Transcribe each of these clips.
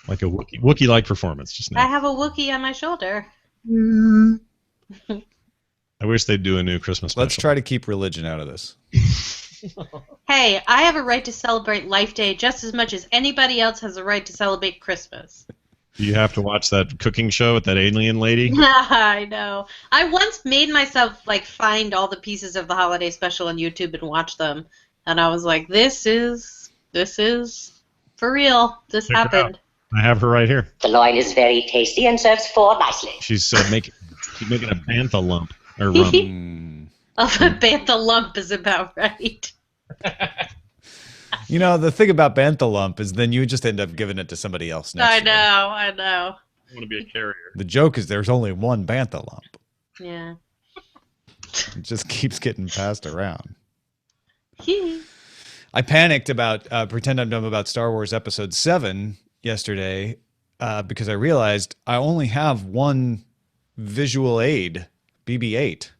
Like a Wookiee-like performance just I now. have a Wookiee on my shoulder. I wish they'd do a new Christmas special. Let's try to keep religion out of this. Hey, I have a right to celebrate Life Day just as much as anybody else has a right to celebrate Christmas. Do you have to watch that cooking show with that alien lady? I know. I once made myself find all the pieces of the holiday special on YouTube and watch them, and I was like, "This is for real. This Check her happened." out. I have her right here. The loin is very tasty and serves 4 nicely. She's making a bantha lump or rum. A bantha lump is about right. You know, the thing about bantha lump is then you just end up giving it to somebody else next I year. know. I want to be a carrier. The joke is there's only one bantha lump. Yeah. It just keeps getting passed around. I panicked about Pretend I'm Dumb about Star Wars Episode 7 yesterday because I realized I only have one visual aid, BB-8.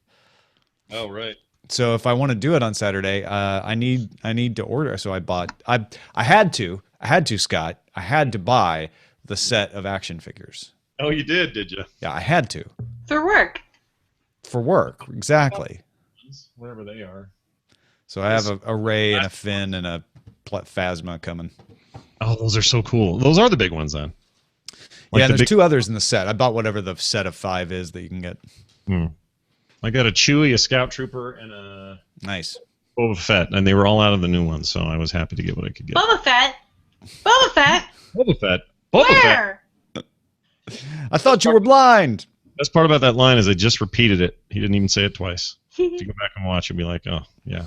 Oh, right. So if I want to do it on Saturday, I need to order. So I had to, Scott. I had to buy the set of action figures. Oh, you did you? Yeah, I had to. For work. For work, exactly. Whatever they are. So I have a Ray and a Finn and a Phasma coming. Oh, those are so cool. Those are the big ones then. Yeah, and there's 2 others in the set. I bought whatever the set of 5 is that you can get. I got a Chewie, a Scout Trooper, and a Nice Boba Fett, and they were all out of the new ones, so I was happy to get what I could get. Boba Fett. Boba Fett. Boba Fett. Where? I thought you were blind. Best part about that line is I just repeated it. He didn't even say it twice. If you go back and watch, you'll be like, oh, yeah.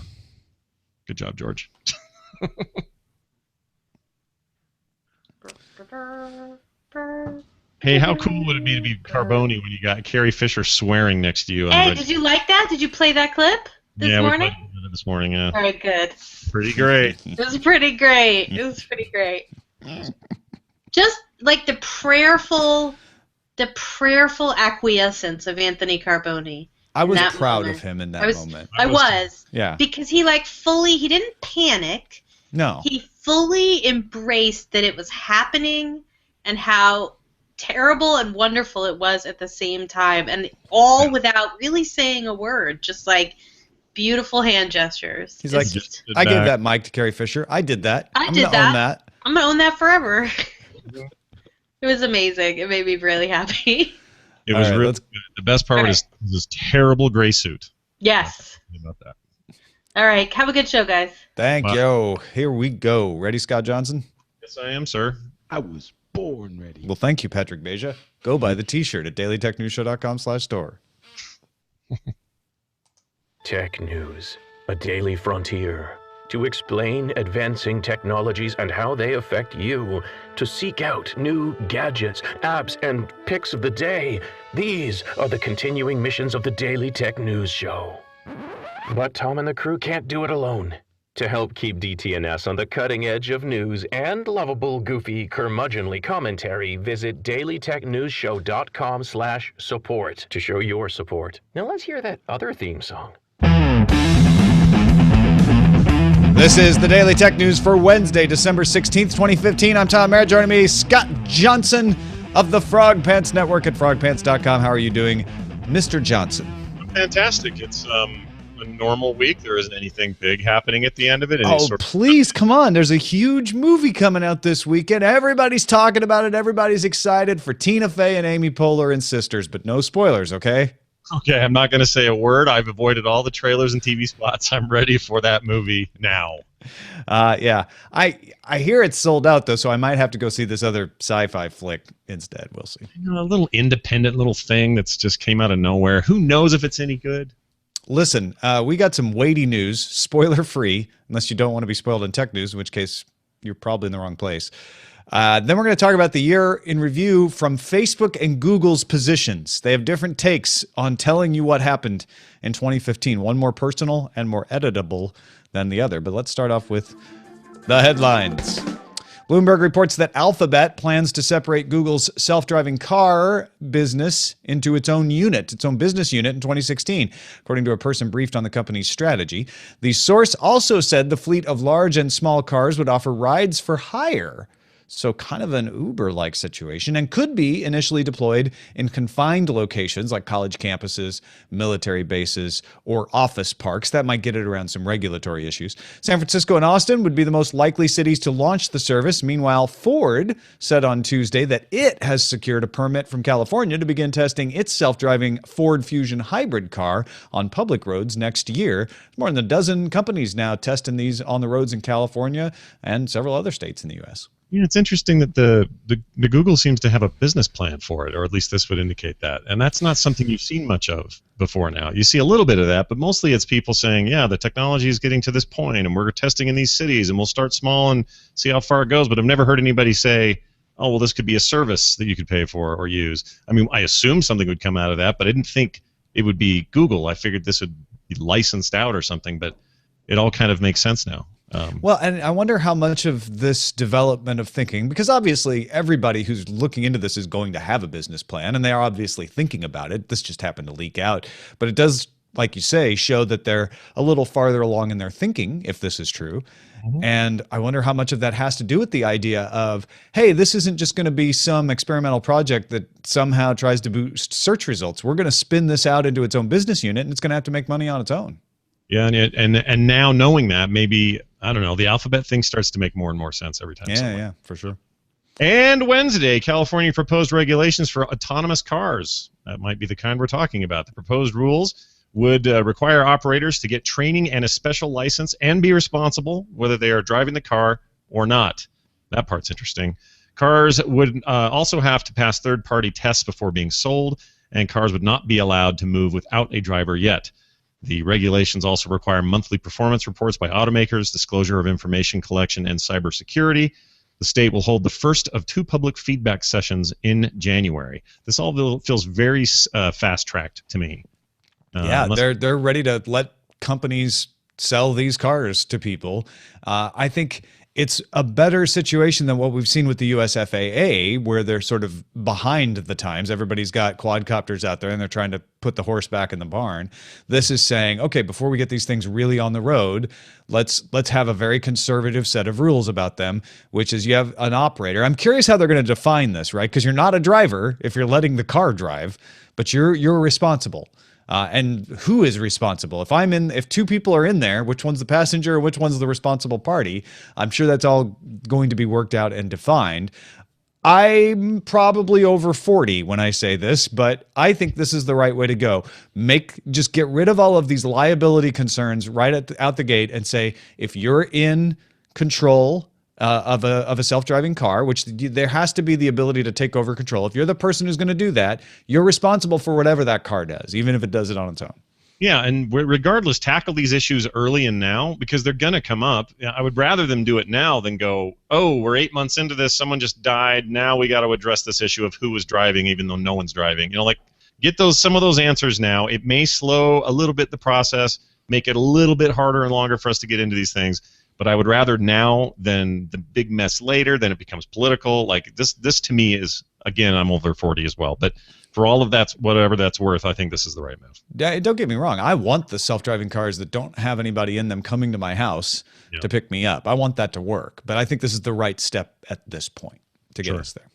Good job, George. Hey, how cool would it be to be Carboni when you got Carrie Fisher swearing next to you? Hey, did you like that? Did you play that clip this morning? We played it this morning, yeah. Very good. Pretty great. It was pretty great. It was pretty great. Just like the prayerful acquiescence of Anthony Carboni. I was proud of him in that moment. I was. Yeah. Because he he didn't panic. No. He fully embraced that it was happening and how terrible and wonderful it was at the same time, and all without really saying a word, just beautiful hand gestures. He's like, I gave that mic to Carrie Fisher. I did that. I'm gonna own that. I'm going to own that forever. It was amazing. It made me really happy. It was really good. The best part is this terrible gray suit. Yes. About that. All right. Have a good show, guys. Thank you. Here we go. Ready, Scott Johnson? Yes, I am, sir. I was born ready. Well, thank you, Patrick Beja. Go buy the t-shirt at dailytechnewsshow.com/store. Tech News, a daily frontier. To explain advancing technologies and how they affect you. To seek out new gadgets, apps, and picks of the day. These are the continuing missions of the Daily Tech News Show. But Tom and the crew can't do it alone. To help keep DTNS on the cutting edge of news and lovable, goofy, curmudgeonly commentary, visit dailytechnewsshow.com/support to show your support. Now let's hear that other theme song. This is the Daily Tech News for Wednesday, December 16th, 2015. I'm Tom Merritt. Joining me, Scott Johnson of the Frog Pants Network at frogpants.com. How are you doing, Mr. Johnson? Fantastic. It's a normal week. There isn't anything big happening at the end of it. Please, come on. There's a huge movie coming out this weekend. Everybody's talking about it. Everybody's excited for Tina Fey and Amy Poehler and Sisters, but no spoilers, okay? Okay, I'm not going to say a word. I've avoided all the trailers and TV spots. I'm ready for that movie now. Yeah. I hear it's sold out, though, so I might have to go see this other sci-fi flick instead. We'll see. A little independent little thing that's just came out of nowhere. Who knows if it's any good? Listen, we got some weighty news, spoiler-free, unless you don't want to be spoiled in tech news, in which case you're probably in the wrong place. Then we're going to talk about the year in review from Facebook and Google's positions. They have different takes on telling you what happened in 2015. One more personal and more editable than the other. But let's start off with the headlines. Bloomberg reports that Alphabet plans to separate Google's self-driving car business into its own business unit in 2016, according to a person briefed on the company's strategy. The source also said the fleet of large and small cars would offer rides for hire So kind of an Uber-like situation, and could be initially deployed in confined locations like college campuses, military bases, or office parks. That might get it around some regulatory issues. San Francisco and Austin would be the most likely cities to launch the service. Meanwhile, Ford said on Tuesday that it has secured a permit from California to begin testing its self-driving Ford Fusion hybrid car on public roads next year. More than a dozen companies now testing these on the roads in California and several other states in the U.S. Yeah, it's interesting that the Google seems to have a business plan for it, or at least this would indicate that. And that's not something you've seen much of before now. You see a little bit of that, but mostly it's people saying, yeah, the technology is getting to this point, and we're testing in these cities, and we'll start small and see how far it goes. But I've never heard anybody say, oh, well, this could be a service that you could pay for or use. I mean, I assume something would come out of that, but I didn't think it would be Google. I figured this would be licensed out or something, but it all kind of makes sense now. Well, and I wonder how much of this development of thinking, because obviously everybody who's looking into this is going to have a business plan, and they are obviously thinking about it. This just happened to leak out. But it does, like you say, show that they're a little farther along in their thinking, if this is true. Mm-hmm. And I wonder how much of that has to do with the idea of, hey, this isn't just going to be some experimental project that somehow tries to boost search results. We're going to spin this out into its own business unit, and it's going to have to make money on its own. Yeah, and now knowing that, maybe, I don't know, the alphabet thing starts to make more and more sense every time. Yeah, for sure. And Wednesday, California proposed regulations for autonomous cars. That might be the kind we're talking about. The proposed rules would require operators to get training and a special license and be responsible whether they are driving the car or not. That part's interesting. Cars would also have to pass third-party tests before being sold, and cars would not be allowed to move without a driver yet. The regulations also require monthly performance reports by automakers, disclosure of information collection, and cybersecurity. The state will hold the first of 2 public feedback sessions in January. This all feels very fast-tracked to me. Yeah, they're ready to let companies sell these cars to people. I think it's a better situation than what we've seen with the US FAA, where they're sort of behind the times. Everybody's got quadcopters out there, and they're trying to put the horse back in the barn. This is saying, okay, before we get these things really on the road, let's have a very conservative set of rules about them, which is you have an operator. I'm curious how they're going to define this, right? Because you're not a driver if you're letting the car drive, but you're responsible. And who is responsible? If 2 people are in there, which one's the passenger, which one's the responsible party? I'm sure that's all going to be worked out and defined. I'm probably over 40 when I say this, but I think this is the right way to go. Just get rid of all of these liability concerns right out the gate and say, if you're in control of a self-driving car, which there has to be the ability to take over control. If you're the person who's going to do that, you're responsible for whatever that car does, even if it does it on its own. Yeah, and regardless, tackle these issues early and now, because they're going to come up. I would rather them do it now than go, oh, we're 8 months into this, someone just died, now we got to address this issue of who was driving even though no one's driving. Get some of those answers now. It may slow a little bit the process, make it a little bit harder and longer for us to get into these things. But I would rather now than the big mess later, then it becomes political. Like this to me is, again, I'm over 40 as well. But for all of that, whatever that's worth, I think this is the right move. Yeah, don't get me wrong. I want the self-driving cars that don't have anybody in them coming to my house to pick me up. I want that to work. But I think this is the right step at this point to get us there.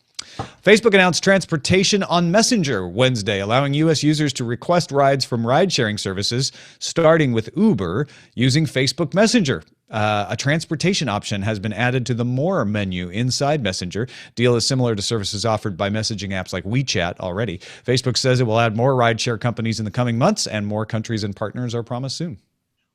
Facebook announced transportation on Messenger Wednesday, allowing U.S. users to request rides from ride-sharing services, starting with Uber, using Facebook Messenger. A transportation option has been added to the More menu inside Messenger. Deal is similar to services offered by messaging apps like WeChat already. Facebook says it will add more rideshare companies in the coming months, and more countries and partners are promised soon.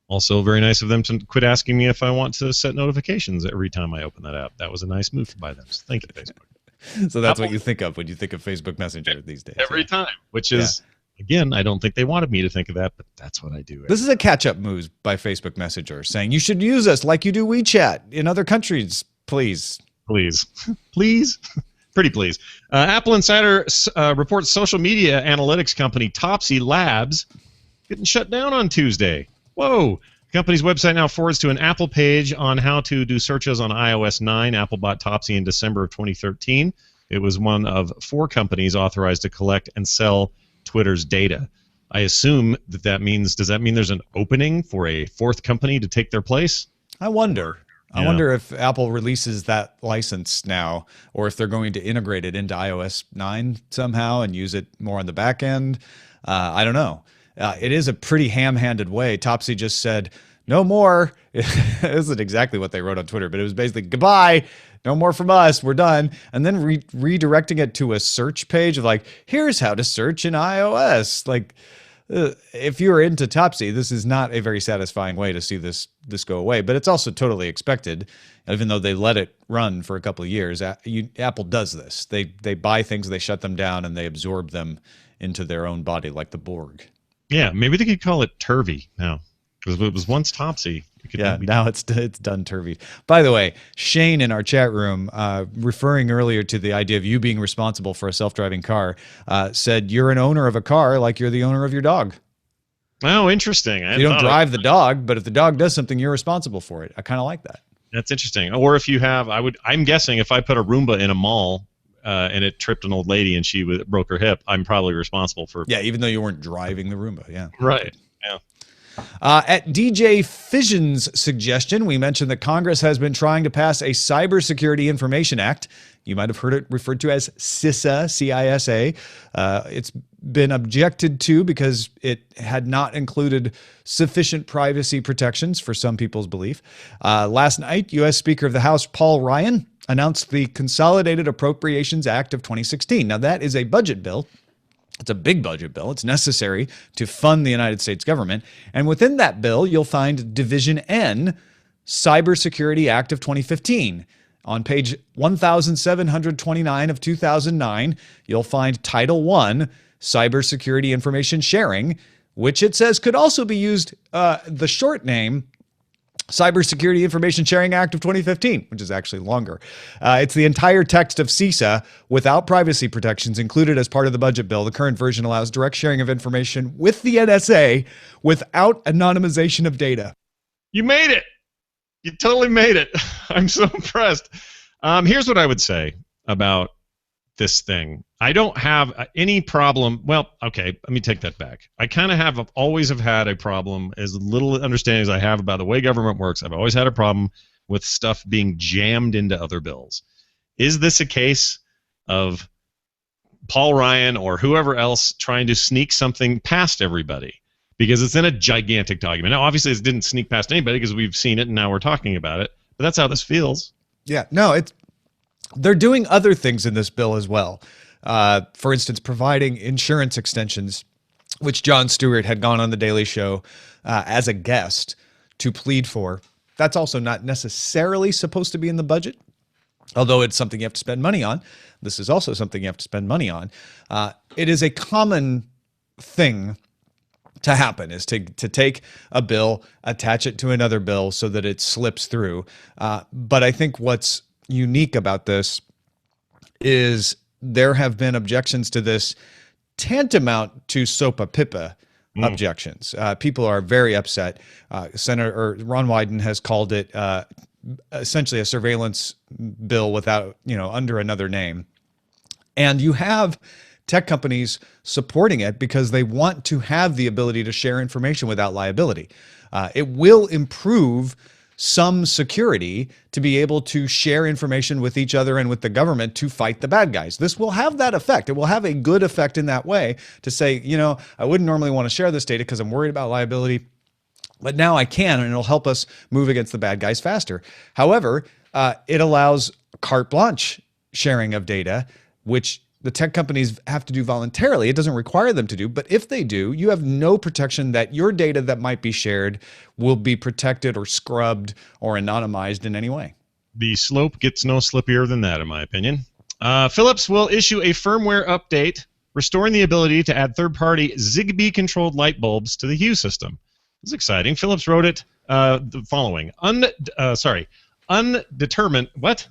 Also, very nice of them to quit asking me if I want to set notifications every time I open that app. That was a nice move by them. So thank you, Facebook. So that's what you think of when you think of Facebook Messenger these days. Every time, which is... Yeah. Again, I don't think they wanted me to think of that, but that's what I do. This is a catch-up move by Facebook Messenger, saying you should use us like you do WeChat in other countries, please. Please. Please? Pretty please. Apple Insider reports social media analytics company Topsy Labs getting shut down on Tuesday. Whoa. The company's website now forwards to an Apple page on how to do searches on iOS 9. Apple bought Topsy in December of 2013. It was one of 4 companies authorized to collect and sell Twitter's data. I assume that means, does that mean there's an opening for a 4th company to take their place? I wonder. I wonder if Apple releases that license now, or if they're going to integrate it into iOS 9 somehow and use it more on the back end. I don't know. It is a pretty ham-handed way. Topsy just said, no more. This isn't exactly what they wrote on Twitter, but it was basically, goodbye, no more from us, we're done. And then redirecting it to a search page of like, here's how to search in iOS. Like, if you're into Topsy, this is not a very satisfying way to see this go away, but it's also totally expected. Even though they let it run for a couple of years, Apple does this. They buy things, they shut them down, and they absorb them into their own body like the Borg. Yeah, maybe they could call it Turvy now, because it was once Topsy. Now it's done Turvy. By the way, Shane in our chat room, referring earlier to the idea of you being responsible for a self-driving car, said you're an owner of a car like you're the owner of your dog. Oh, interesting. You don't drive the dog, but if the dog does something, you're responsible for it. I kind of like that. That's interesting. Or if you have, I'm guessing if I put a Roomba in a mall and it tripped an old lady and she broke her hip, I'm probably responsible for. Yeah, even though you weren't driving the Roomba. Yeah. Right. Yeah. At DJ Fission's suggestion, we mentioned that Congress has been trying to pass a Cybersecurity Information Act. You might have heard it referred to as CISA, C-I-S-A. It's been objected to because it had not included sufficient privacy protections for some people's belief. Last night, U.S. Speaker of the House Paul Ryan announced the Consolidated Appropriations Act of 2016. Now, that is a budget bill. It's a big budget bill. It's necessary to fund the United States government. And within that bill, you'll find Division N, Cybersecurity Act of 2015. On page 1729 of 2009, you'll find Title I, Cybersecurity Information Sharing, which it says could also be used, the short name, Cybersecurity Information Sharing Act of 2015, which is actually longer. It's the entire text of CISA without privacy protections included as part of the budget bill. The current version allows direct sharing of information with the NSA without anonymization of data. You made it. You totally made it. I'm so impressed. Here's what I would say about this thing. I don't have any problem. Well, okay, let me take that back. I kind of always have had a problem, as little understanding as I have about the way government works. I've always had a problem with stuff being jammed into other bills. Is this a case of Paul Ryan or whoever else trying to sneak something past everybody? Because it's in a gigantic document. Now, obviously, it didn't sneak past anybody because we've seen it and now we're talking about it. But that's how this feels. Yeah, no, they're doing other things in this bill as well. For instance, providing insurance extensions, which Jon Stewart had gone on The Daily Show as a guest to plead for. That's also not necessarily supposed to be in the budget, although it's something you have to spend money on. This is also something you have to spend money on. It is a common thing to happen, is to take a bill, attach it to another bill so that it slips through. But I think what's unique about this is there have been objections to this tantamount to SOPA PIPA objections. People are very upset. Senator Ron Wyden has called it essentially a surveillance bill without, under another name. And you have tech companies supporting it because they want to have the ability to share information without liability. It will improve some security to be able to share information with each other and with the government to fight the bad guys. This will have that effect. It will have a good effect in that way to say, I wouldn't normally want to share this data because I'm worried about liability, but now I can, and it'll help us move against the bad guys faster. However, it allows carte blanche sharing of data, which the tech companies have to do voluntarily. It doesn't require them to do, but if they do, you have no protection that your data that might be shared will be protected or scrubbed or anonymized in any way. The slope gets no slippier than that, in my opinion. Philips will issue a firmware update restoring the ability to add third-party Zigbee-controlled light bulbs to the Hue system. This is exciting. Philips wrote it the following. Undetermined, what?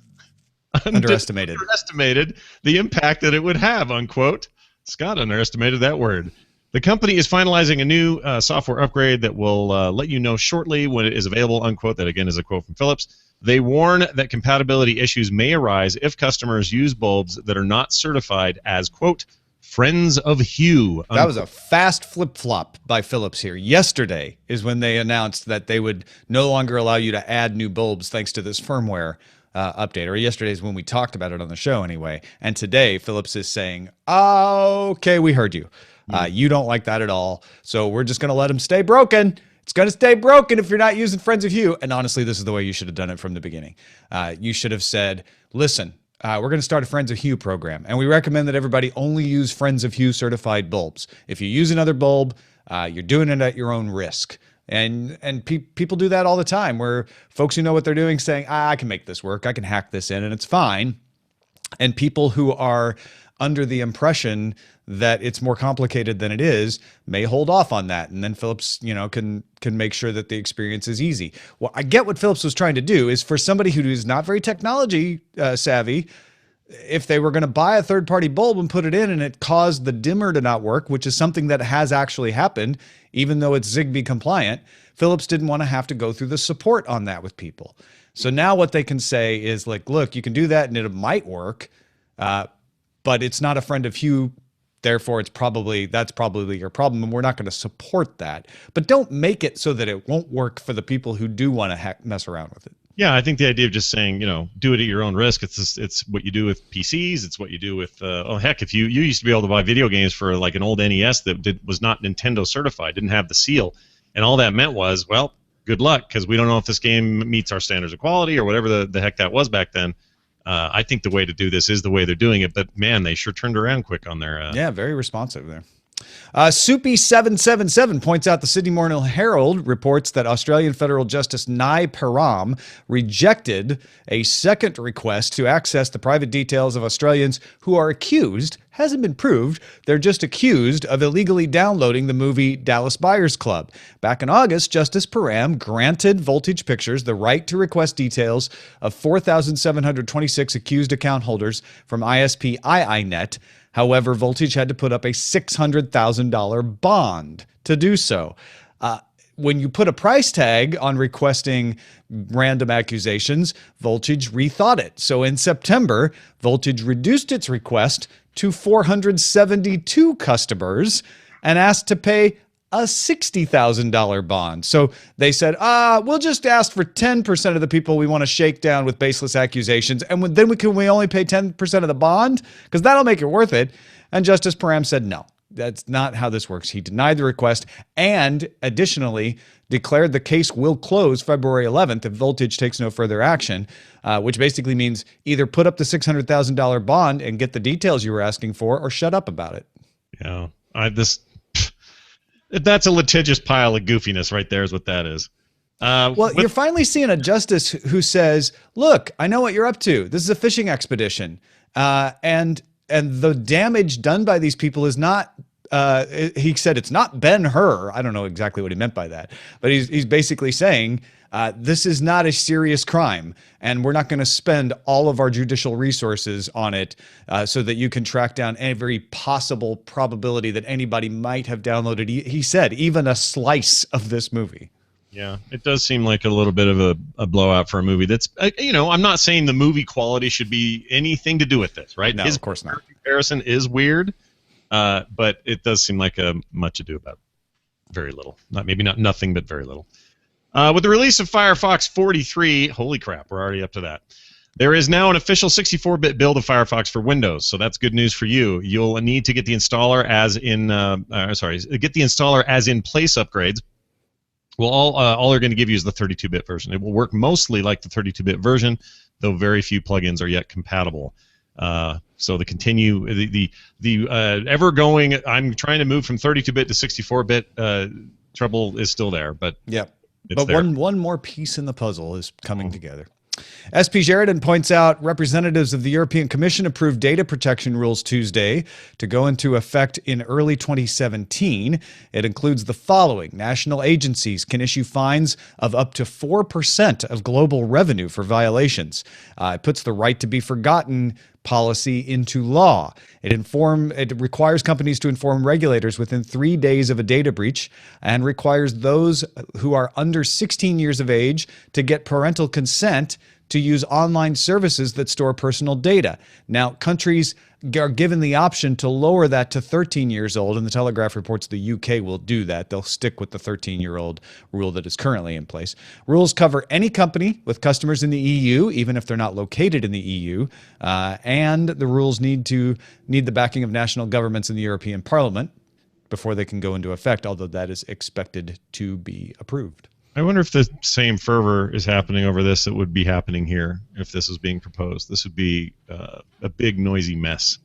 Underestimated the impact that it would have, unquote. Scott underestimated that word. The company is finalizing a new software upgrade that will let you know shortly when it is available, unquote. That, again, is a quote from Philips. They warn that compatibility issues may arise if customers use bulbs that are not certified as, quote, Friends of Hue. That was a fast flip-flop by Philips here. Yesterday is when they announced that they would no longer allow you to add new bulbs thanks to this firmware update. Or yesterday is when we talked about it on the show anyway. And today, Philips is saying, okay, we heard you. You don't like that at all. So we're just going to let them stay broken. It's going to stay broken if you're not using Friends of Hue. And honestly, this is the way you should have done it from the beginning. You should have said, listen, we're going to start a Friends of Hue program, and we recommend that everybody only use Friends of Hue certified bulbs. If you use another bulb, you're doing it at your own risk. And people do that all the time, where folks who know what they're doing saying, I can make this work, I can hack this in, and it's fine. And people who are under the impression that it's more complicated than it is may hold off on that, and then Philips, can make sure that the experience is easy. Well, I get what Philips was trying to do is for somebody who is not very technology savvy, if they were going to buy a third-party bulb and put it in and it caused the dimmer to not work, which is something that has actually happened, even though it's Zigbee compliant, Philips didn't want to have to go through the support on that with people. So now what they can say is like, look, you can do that and it might work, but it's not a Friend of Hue. Therefore, that's probably your problem, and we're not going to support that. But don't make it so that it won't work for the people who do want to mess around with it. Yeah, I think the idea of just saying, do it at your own risk. It's what you do with PCs. It's what you do with heck, if you used to be able to buy video games for like an old NES that was not Nintendo certified, didn't have the seal, and all that meant was, well, good luck, because we don't know if this game meets our standards of quality or whatever the heck that was back then. I think the way to do this is the way they're doing it, but man, they sure turned around quick on their. Yeah, very responsive there. Soupy777 points out the Sydney Morning Herald reports that Australian Federal Justice Nai Param rejected a second request to access the private details of Australians who are accused, hasn't been proved, they're just accused of illegally downloading the movie Dallas Buyers Club. Back in August, Justice Param granted Voltage Pictures the right to request details of 4,726 accused account holders from ISP iiNet. However, Voltage had to put up a $600,000 bond to do so. When you put a price tag on requesting random accusations, Voltage rethought it. So in September, Voltage reduced its request to 472 customers and asked to pay a $60,000 bond. So they said, we'll just ask for 10% of the people we want to shake down with baseless accusations, and then we only pay 10% of the bond? Because that'll make it worth it. And Justice Param said, no, that's not how this works. He denied the request and additionally declared the case will close February 11th if Voltage takes no further action, which basically means either put up the $600,000 bond and get the details you were asking for, or shut up about it. Yeah, that's a litigious pile of goofiness right there is what that is. You're finally seeing a justice who says, look, I know what you're up to. This is a fishing expedition. And the damage done by these people is not, he said it's not Ben-Hur. I don't know exactly what he meant by that. But he's basically saying this is not a serious crime, and we're not going to spend all of our judicial resources on it so that you can track down every possible probability that anybody might have downloaded, he said, even a slice of this movie. Yeah, it does seem like a little bit of a blowout for a movie that's, I'm not saying the movie quality should be anything to do with this, right? No, of course not. Comparison is weird, but it does seem like much ado about very little. Maybe not nothing, but very little. With the release of Firefox 43, holy crap, we're already up to that. There is now an official 64-bit build of Firefox for Windows, so that's good news for you. You'll need to get the installer as in place upgrades. Well, all they're going to give you is the 32-bit version. It will work mostly like the 32-bit version, though very few plugins are yet compatible. So the ever going, I'm trying to move from 32-bit to 64-bit trouble is still there, but yep. It's but one more piece in the puzzle is coming together. Spsheridan points out representatives of the European Commission approved data protection rules Tuesday to go into effect in early 2017. It includes the following. National agencies can issue fines of up to 4% of global revenue for violations. It puts the right to be forgotten policy into law. It requires companies to inform regulators within 3 days of a data breach and requires those who are under 16 years of age to get parental consent to use online services that store personal data. Now, countries are given the option to lower that to 13 years old, and the Telegraph reports the UK will do that. They'll stick with the 13-year-old rule that is currently in place. Rules cover any company with customers in the EU, even if they're not located in the EU, and the rules need the backing of national governments in the European Parliament before they can go into effect, although that is expected to be approved. I wonder if the same fervor is happening over this that would be happening here if this was being proposed. This would be a big, noisy mess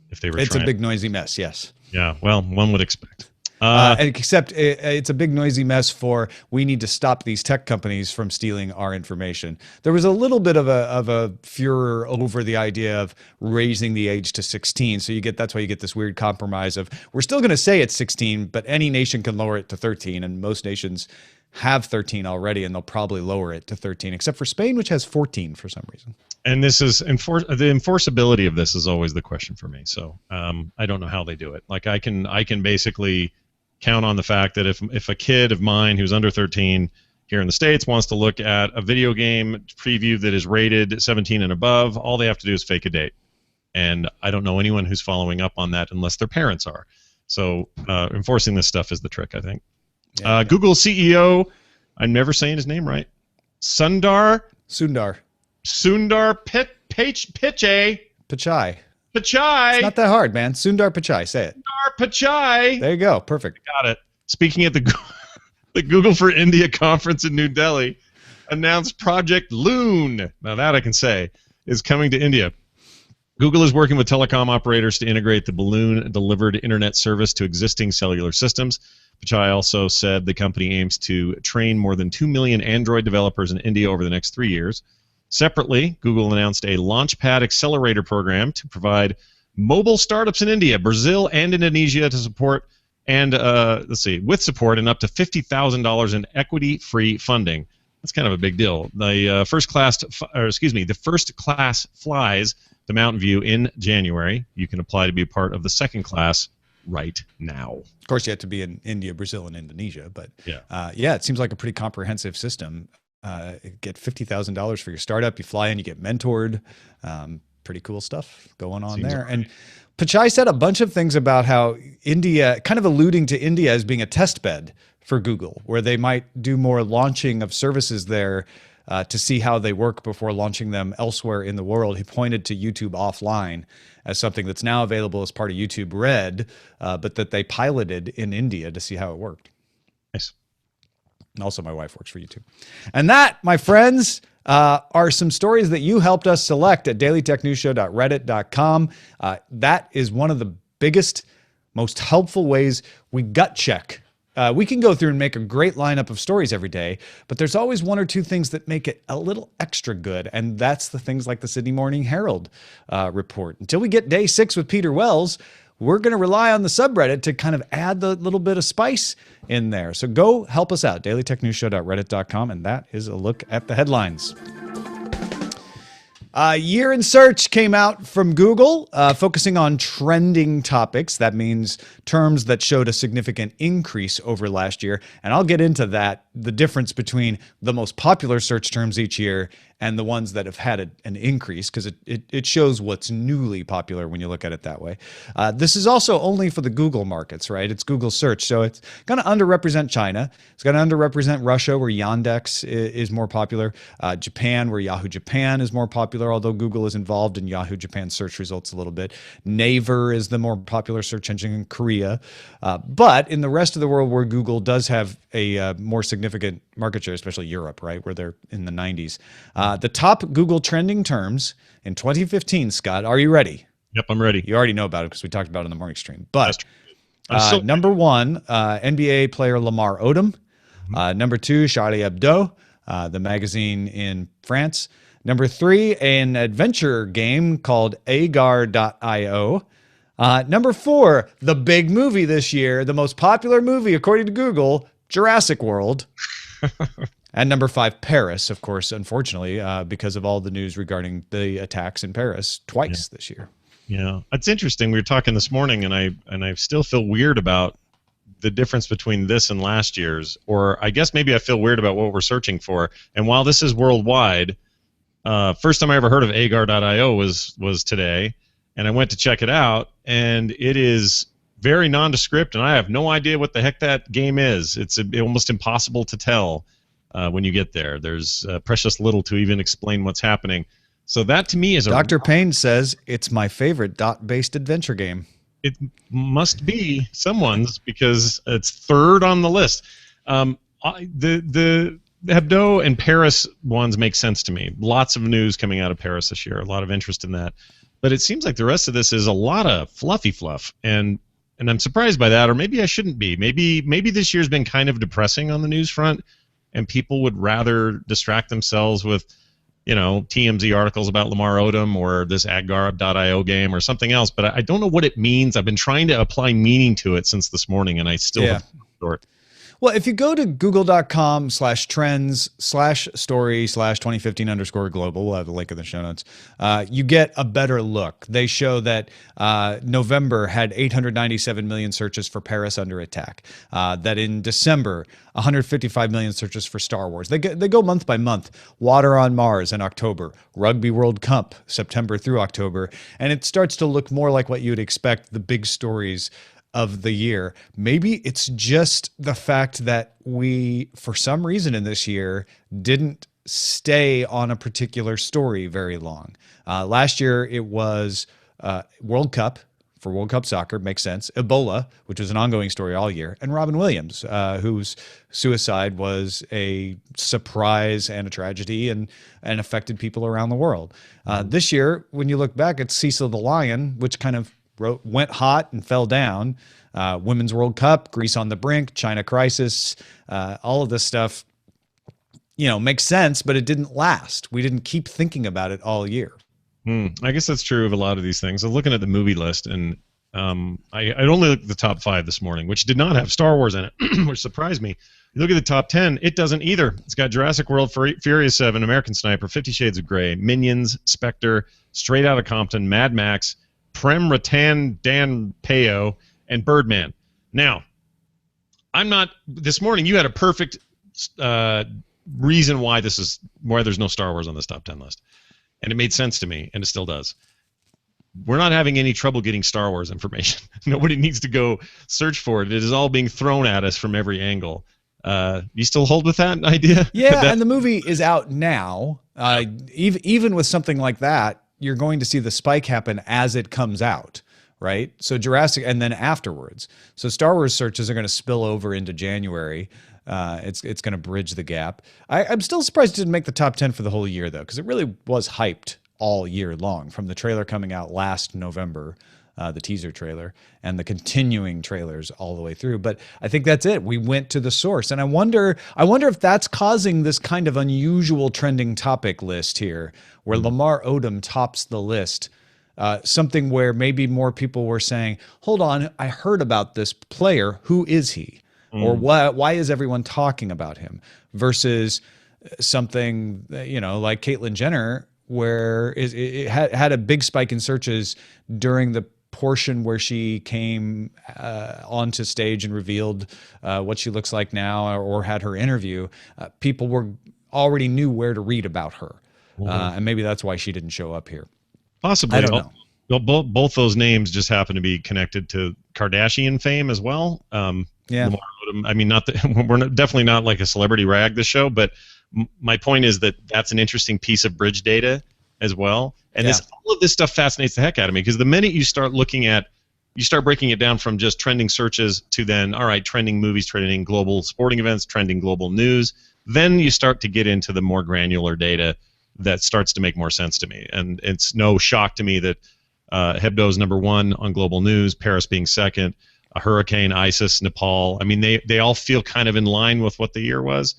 if they were It's a big, noisy mess, yes. Yeah, well, one would expect. Except it's a big, noisy mess for we need to stop these tech companies from stealing our information. There was a little bit of a furor over the idea of raising the age to 16. So that's why you get this weird compromise of we're still going to say it's 16, but any nation can lower it to 13, and most nations have 13 already, and they'll probably lower it to 13, except for Spain, which has 14 for some reason. And this is the enforceability of this is always the question for me. So I don't know how they do it. Like I can basically count on the fact that if a kid of mine who's under 13 here in the States wants to look at a video game preview that is rated 17 and above, all they have to do is fake a date. And I don't know anyone who's following up on that unless their parents are. So enforcing this stuff is the trick, I think. Yeah. Google CEO, I'm never saying his name right. Sundar Pichai. It's not that hard, man. Sundar Pichai, say it. Sundar Pichai. There you go, perfect. Got it. Speaking at the Google for India conference in New Delhi, announced Project Loon. Now that I can say is coming to India. Google is working with telecom operators to integrate the balloon-delivered internet service to existing cellular systems. Pichai also said the company aims to train more than 2 million Android developers in India over the next 3 years. Separately, Google announced a Launchpad accelerator program to provide mobile startups in India, Brazil, and Indonesia to support with support and up to $50,000 in equity-free funding. That's kind of a big deal. The first class flies to Mountain View in January. You can apply to be a part of the second class right now. Of course, you have to be in India, Brazil, and Indonesia, but it seems like a pretty comprehensive system. Get $50,000 for your startup. You fly in, you get mentored. Pretty cool stuff going on there. And Pichai said a bunch of things about how India, kind of alluding to India as being a test bed for Google, where they might do more launching of services there to see how they work before launching them elsewhere in the world. He pointed to YouTube Offline as something that's now available as part of YouTube Red, but that they piloted in India to see how it worked. Nice. And also, my wife works for YouTube. And that, my friends, are some stories that you helped us select at dailytechnewsshow.reddit.com. That is one of the biggest, most helpful ways we gut check. We can go through and make a great lineup of stories every day, but there's always one or two things that make it a little extra good, and that's the things like the Sydney Morning Herald report. Until we get day 6 with Peter Wells, we're going to rely on the subreddit to kind of add the little bit of spice in there. So go help us out, dailytechnewsshow.reddit.com, and that is a look at the headlines. Year in Search came out from Google, focusing on trending topics. That means terms that showed a significant increase over last year. And I'll get into that, the difference between the most popular search terms each year and the ones that have had an increase, because it shows what's newly popular when you look at it that way. This is also only for the Google markets, right? It's Google search, so it's going to underrepresent China. It's going to underrepresent Russia, where Yandex is more popular. Japan, where Yahoo Japan is more popular, although Google is involved in Yahoo Japan search results a little bit. Naver is the more popular search engine in Korea. But in the rest of the world where Google does have a more significant market share, especially Europe, right, where they're in the 90s. The top Google trending terms in 2015, Scott, are you ready? Yep, I'm ready. You already know about it because we talked about it in the morning stream. But number 1, NBA player Lamar Odom. Number 2, Charlie Hebdo, the magazine in France. Number 3, an adventure game called Agar.io. Number 4, the big movie this year, the most popular movie according to Google, Jurassic World. And number 5, Paris, of course, unfortunately, because of all the news regarding the attacks in Paris twice this year. Yeah, it's interesting. We were talking this morning, and I still feel weird about the difference between this and last year's, or I guess maybe I feel weird about what we're searching for. And while this is worldwide, First time I ever heard of agar.io was today, and I went to check it out, and it is very nondescript, and I have no idea what the heck that game is. It's almost impossible to tell when you get there. There's precious little to even explain what's happening. So that to me is Dr. Payne says it's my favorite dot-based adventure game. It must be someone's because it's third on the list. The Hebdo and Paris ones make sense to me. Lots of news coming out of Paris this year. A lot of interest in that. But it seems like the rest of this is a lot of fluffy fluff, and I'm surprised by that. Or maybe I shouldn't be. Maybe this year's been kind of depressing on the news front, and people would rather distract themselves with, TMZ articles about Lamar Odom or this Agar.io game or something else. But I don't know what it means. I've been trying to apply meaning to it since this morning, and I still have short. Well, if you go to google.com/trends/story/2015_global, we'll have the link in the show notes, you get a better look. They show that November had 897 million searches for Paris Under Attack, that in December, 155 million searches for Star Wars. They go month by month. Water on Mars in October, Rugby World Cup, September through October, and it starts to look more like what you'd expect, the big stories of the year. Maybe it's just the fact that we, for some reason in this year, didn't stay on a particular story very long. Last year it was World Cup for World Cup soccer, makes sense. Ebola, which was an ongoing story all year, and Robin Williams, whose suicide was a surprise and a tragedy and affected people around the world. This year, when you look back at Cecil the Lion, which kind of went hot and fell down, Women's World Cup, Greece on the brink, China crisis, all of this stuff, makes sense, but it didn't last. We didn't keep thinking about it all year. I guess that's true of a lot of these things. I was looking at the movie list, and I only looked at the top 5 this morning, which did not have Star Wars in it, which surprised me. You look at the top 10, it doesn't either. It's got Jurassic World, Furious 7, American Sniper, 50 Shades of Grey, Minions, Spectre, Straight Outta Compton, Mad Max, Prem Ratan Dan Peo, and Birdman. Now, this morning you had a perfect reason why there's no Star Wars on this top 10 list. And it made sense to me, and it still does. We're not having any trouble getting Star Wars information. Nobody needs to go search for it. It is all being thrown at us from every angle. You still hold with that idea? Yeah, and the movie is out now. Even with something like that, you're going to see the spike happen as it comes out, right? So Jurassic, and then afterwards. So Star Wars searches are going to spill over into January. It's going to bridge the gap. I'm still surprised it didn't make the top 10 for the whole year, though, because it really was hyped all year long, from the trailer coming out last November, the teaser trailer, and the continuing trailers all the way through. But I think that's it. We went to the source, and I wonder if that's causing this kind of unusual trending topic list here, where Lamar Odom tops the list. Something where maybe more people were saying, "Hold on, I heard about this player. Who is he?" Or why is everyone talking about him? Versus something like Caitlyn Jenner, where it had a big spike in searches during the portion where she came onto stage and revealed what she looks like now, or had her interview. People already knew where to read about her, and maybe that's why she didn't show up here. Possibly. I don't know. Both those names just happen to be connected to Kardashian fame as well. Yeah. I mean, we're definitely not like a celebrity rag this show, but my point is that that's an interesting piece of bridge data as well. And all of this stuff fascinates the heck out of me, because the minute you start breaking it down from just trending searches to then, all right, trending movies, trending global sporting events, trending global news, then you start to get into the more granular data that starts to make more sense to me. And it's no shock to me that Hebdo's #1 on global news, Paris being second, a hurricane, ISIS, Nepal. I mean, they all feel kind of in line with what the year was.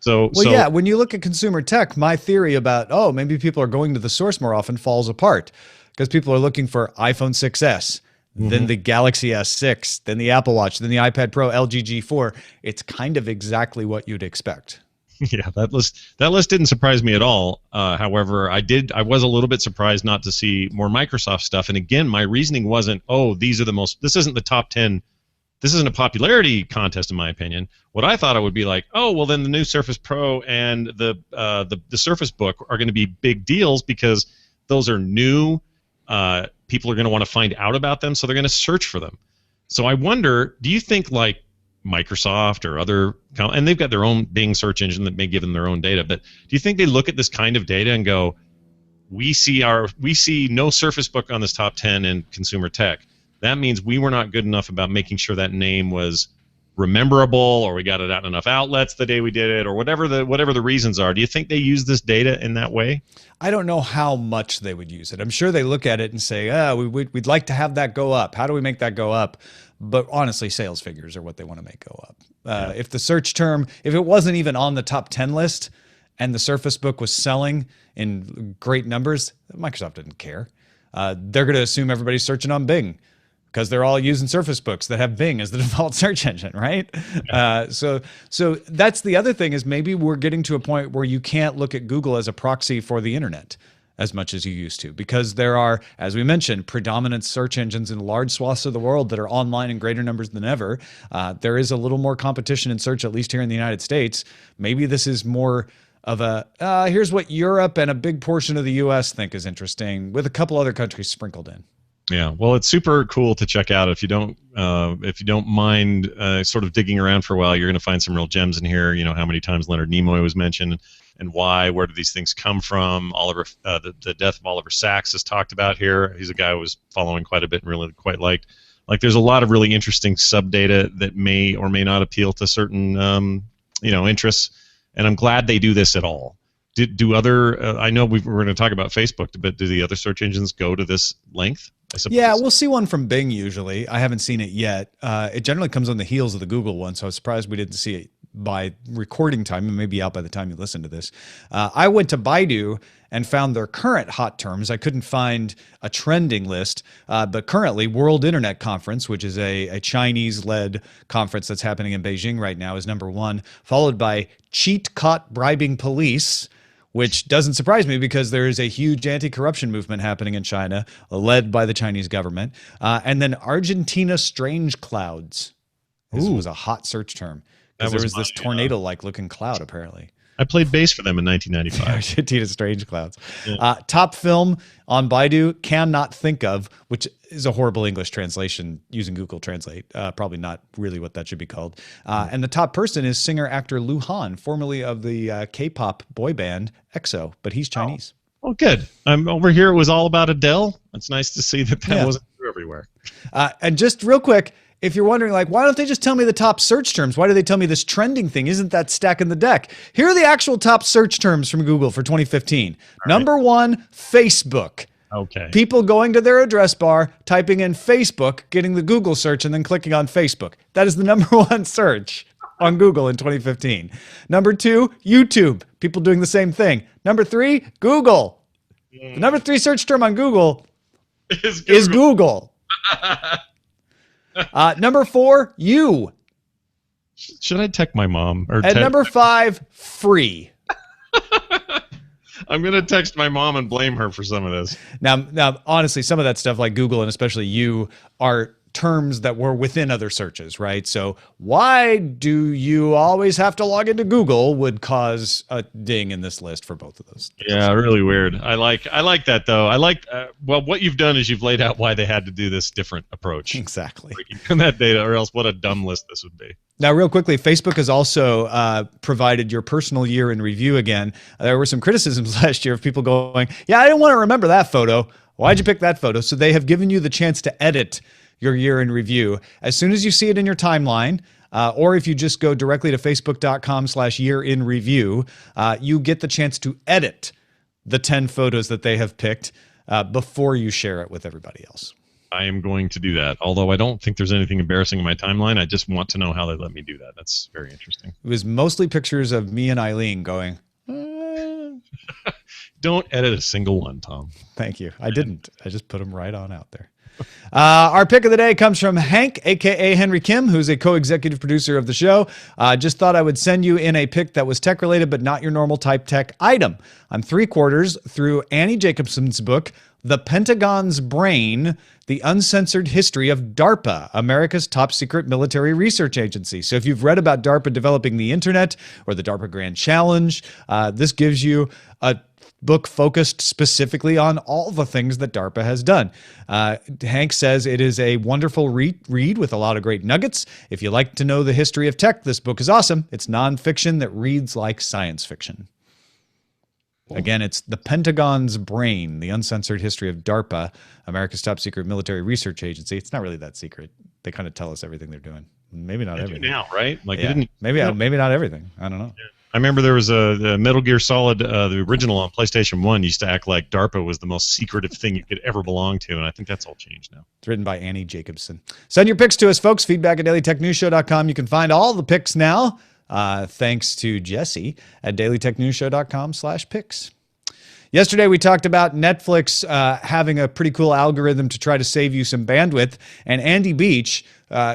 Yeah, when you look at consumer tech, my theory about, maybe people are going to the source more often falls apart, because people are looking for iPhone 6S, then the Galaxy S6, then the Apple Watch, then the iPad Pro, LG G4. It's kind of exactly what you'd expect. Yeah, that list didn't surprise me at all. However, I was a little bit surprised not to see more Microsoft stuff. And again, my reasoning wasn't, this isn't the top 10 this isn't a popularity contest in my opinion. What I thought it would be like, oh well, then the new Surface Pro and the Surface Book are going to be big deals because those are new. People are going to want to find out about them, so they're going to search for them. So I wonder, do you think like Microsoft or other, and they've got their own Bing search engine that may give them their own data, but do you think they look at this kind of data and go, we see no Surface Book on this top 10 in consumer tech. That means we were not good enough about making sure that name was rememberable, or we got it out in enough outlets the day we did it, or whatever the reasons are. Do you think they use this data in that way? I don't know how much they would use it. I'm sure they look at it and say, we'd like to have that go up. How do we make that go up? But honestly, sales figures are what they want to make go up. If the search term, if it wasn't even on the top 10 list and the Surface Book was selling in great numbers, Microsoft didn't care. They're going to assume everybody's searching on Bing because they're all using Surface Books that have Bing as the default search engine, right? So that's the other thing, is maybe we're getting to a point where you can't look at Google as a proxy for the internet as much as you used to, because there are, as we mentioned, predominant search engines in large swaths of the world that are online in greater numbers than ever. There is a little more competition in search, at least here in the United States. Maybe this is more of a, here's what Europe and a big portion of the US think is interesting, with a couple other countries sprinkled in. Yeah, well, it's super cool to check out. If you don't mind sort of digging around for a while, you're going to find some real gems in here. You know, how many times Leonard Nimoy was mentioned, and why, where do these things come from? Oliver, the death of Oliver Sacks is talked about here. He's a guy I was following quite a bit and really quite liked. Like, there's a lot of really interesting sub-data that may or may not appeal to certain interests, and I'm glad they do this at all. Do other? I know we're going to talk about Facebook, but do the other search engines go to this length? Yeah, we'll see one from Bing usually. I haven't seen it yet. It generally comes on the heels of the Google one, so I was surprised we didn't see it by recording time. It may be out by the time you listen to this. I went to Baidu and found their current hot terms. I couldn't find a trending list, but currently World Internet Conference, which is a Chinese-led conference that's happening in Beijing right now, is number one, followed by cheat caught bribing police, which doesn't surprise me because there is a huge anti-corruption movement happening in China, led by the Chinese government. And then Argentina strange clouds. This was a hot search term because there was this tornado-like looking cloud, apparently. I played bass for them in 1995. Argentina strange clouds. Yeah. Top film on Baidu, Cannot Think Of, which is a horrible English translation using Google Translate. Probably not really what that should be called. And the top person is singer-actor Lu Han, formerly of the K-pop boy band EXO, but he's Chinese. Oh, good. Over here, it was all about Adele. It's nice to see that wasn't true everywhere. And just real quick, if you're wondering, like, why don't they just tell me the top search terms? Why do they tell me this trending thing? Isn't that stacking the deck? Here are the actual top search terms from Google for 2015. Number one, Facebook. Okay. People going to their address bar, typing in Facebook, getting the Google search, and then clicking on Facebook. That is the number one search on Google in 2015. Number two, YouTube. People doing the same thing. Number three, Google. The number three search term on Google is Google. Number four, you. Should I text my mom? And number five, free. I'm going to text my mom and blame her for some of this. Now, honestly, some of that stuff like Google and especially you are terms that were within other searches, right? So why do you always have to log into Google would cause a ding in this list for both of those. Yeah, really weird. I like that though. I like well, what you've done is you've laid out why they had to do this different approach. Exactly. Breaking that data, or else what a dumb list this would be. Now, real quickly, Facebook has also provided your personal year in review again. There were some criticisms last year of people going, yeah, I didn't want to remember that photo. Why'd you pick that photo? So they have given you the chance to edit your year in review. As soon as you see it in your timeline, or if you just go directly to facebook.com/year-in-review, you get the chance to edit the 10 photos that they have picked before you share it with everybody else. I am going to do that. Although I don't think there's anything embarrassing in my timeline. I just want to know how they let me do that. That's very interesting. It was mostly pictures of me and Eileen going, Don't edit a single one, Tom. Thank you. I didn't. I just put them right on out there. Our pick of the day comes from Hank, a.k.a. Henry Kim, who's a co-executive producer of the show. Just thought I would send you in a pick that was tech-related, but not your normal type tech item. I'm 3/4 through Annie Jacobson's book, The Pentagon's Brain, The Uncensored History of DARPA, America's top secret military research agency. So if you've read about DARPA developing the internet or the DARPA Grand Challenge, this gives you a book focused specifically on all the things that DARPA has done. Hank says it is a wonderful read with a lot of great nuggets. If you like to know the history of tech, this book is awesome. It's nonfiction that reads like science fiction. Again, it's The Pentagon's Brain, The Uncensored History of DARPA, America's top secret military research agency. It's not really that secret. They kind of tell us everything they're doing. Maybe not everything. Now, right? Like, yeah. Maybe not everything. I don't know. Yeah. I remember there was a Metal Gear Solid, the original on PlayStation 1, used to act like DARPA was the most secretive thing you could ever belong to, and I think that's all changed now. It's written by Annie Jacobson. Send your picks to us, folks. Feedback at dailytechnewsshow.com. You can find all the picks now, thanks to Jesse at dailytechnewsshow.com/picks. Yesterday, we talked about Netflix having a pretty cool algorithm to try to save you some bandwidth. And Andy Beach,